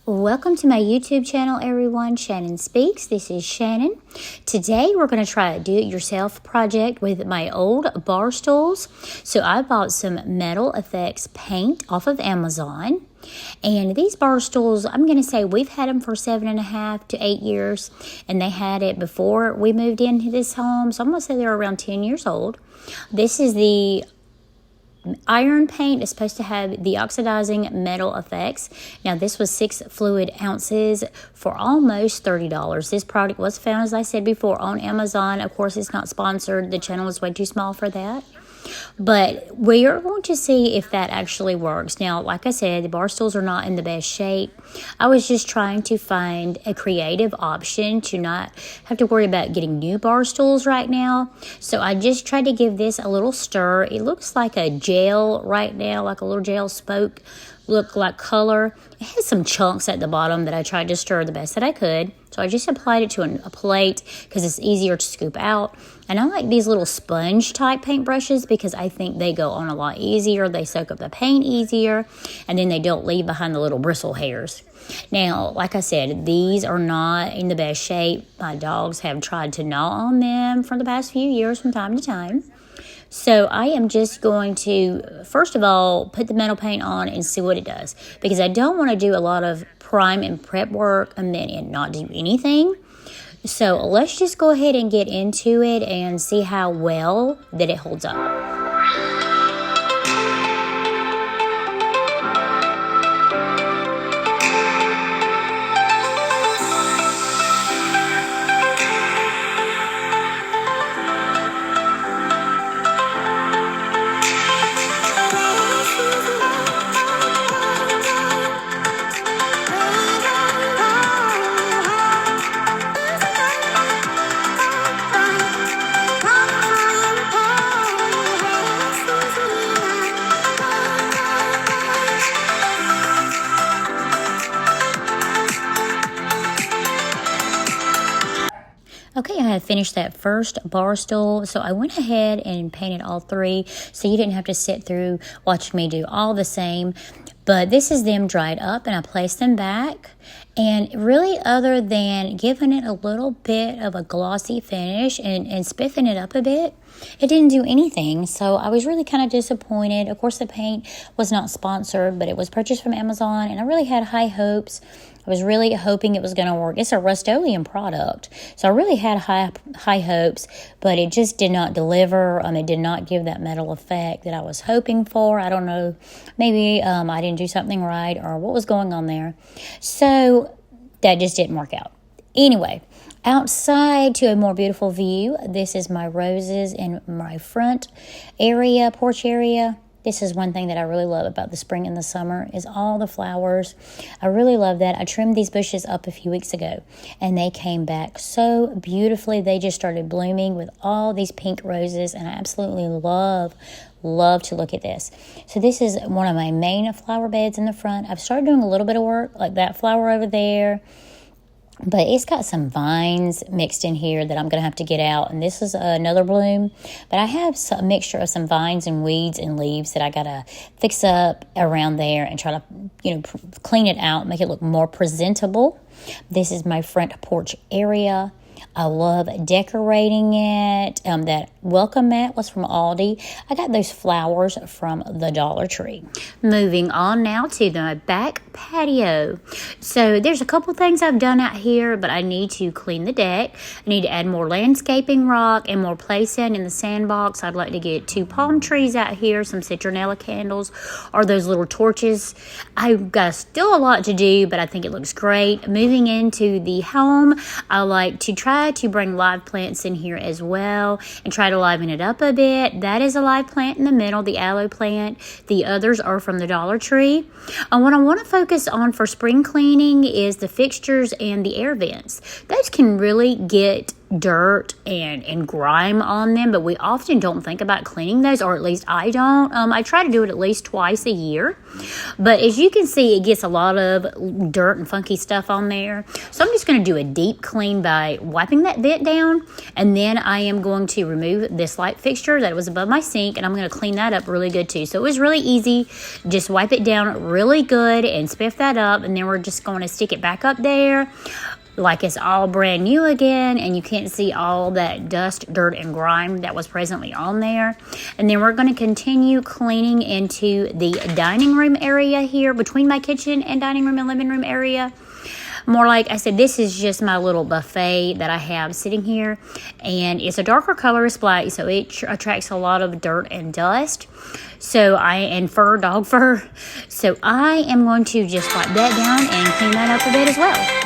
Welcome to my YouTube channel, everyone. Shannon Speaks. This is Shannon. Today, we're going to try a do-it-yourself project with my old bar stools. So I bought some Metal Effects paint off of Amazon. And these bar stools, I'm going to say we've had them for 7.5 to 8 years. And they had it before we moved into this home. So I'm going to say they're around 10 years old. This is the iron paint. Is supposed to have the oxidizing metal effects. Now, this was 6 fluid ounces for almost $30. This product was found, as I said before, on Amazon. Of course, it's not sponsored. The channel is way too small for that. But we are going to see if that actually works. Now, like I said, the bar stools are not in the best shape. I was just trying to find a creative option to not have to worry about getting new bar stools right now. So I just tried to give this a little stir. It looks like a gel right now, like a little gel spoke look like color. It has some chunks at the bottom that I tried to stir the best that I could. So I just applied it to a plate because it's easier to scoop out. And I like these little sponge type paint brushes because I think they go on a lot easier. They soak up the paint easier, and then they don't leave behind the little bristle hairs. Now, like I said, these are not in the best shape. My dogs have tried to gnaw on them for the past few years from time to time. So I am just going to, first of all, put the metal paint on and see what it does. Because I don't want to do a lot of prime and prep work and then not do anything. So let's just go ahead and get into it and see how well that it holds up. Okay, I have finished that first bar stool, so I went ahead and painted all 3, so you didn't have to sit through watching me do all the same. But this is them dried up, and I placed them back. And really, other than giving it a little bit of a glossy finish and spiffing it up a bit, it didn't do anything. So I was really kind of disappointed. Of course, the paint was not sponsored, but it was purchased from Amazon, and I really had high hopes. I was really hoping it was going to work. It's a Rust-Oleum product, so I really had high hopes, but it just did not deliver. It did not give that metal effect that I was hoping for. I don't know. Maybe I didn't do something right or what was going on there. So that just didn't work out. Anyway, outside to a more beautiful view, this is my roses in my front area, porch area. This is one thing that I really love about the spring and the summer is all the flowers. I really love that. I trimmed these bushes up a few weeks ago, and they came back so beautifully. They just started blooming with all these pink roses, and I absolutely love to look at this. So this is one of my main flower beds in the front. I've started doing a little bit of work, like that flower over there. But it's got some vines mixed in here that I'm going to have to get out. And this is another bloom. But I have a mixture of some vines and weeds and leaves that I got to fix up around there and try to, clean it out, make it look more presentable. This is my front porch area. I love decorating it. That welcome mat was from Aldi. I got those flowers from the Dollar Tree. Moving on now to the back patio. So there's a couple things I've done out here, but I need to clean the deck. I need to add more landscaping rock and more play sand in the sandbox. I'd like to get 2 palm trees out here, some citronella candles, or those little torches. I've got still a lot to do, but I think it looks great. Moving into the home, I like to try to bring live plants in here as well and try to liven it up a bit. That is a live plant in the middle, the aloe plant. The others are from the Dollar Tree. And what I want to focus on for spring cleaning is the fixtures and the air vents. Those can really get dirt and grime on them, but we often don't think about cleaning those, or at least I don't. I try to do it at least twice a year, but as you can see, it gets a lot of dirt and funky stuff on there. So I'm just going to do a deep clean by wiping that vent down, and then I am going to remove this light fixture that was above my sink, and I'm going to clean that up really good too. So it was really easy. Just wipe it down really good and spiff that up, and then we're just going to stick it back up there like it's all brand new again, and you can't see all that dust, dirt, and grime that was presently on there. And then we're going to continue cleaning into the dining room area here, between my kitchen and dining room and living room area. More like I said, this is just my little buffet that I have sitting here, and it's a darker color, it's black, so it attracts a lot of dirt and dust. And fur, dog fur. So I am going to just wipe that down and clean that up a bit as well.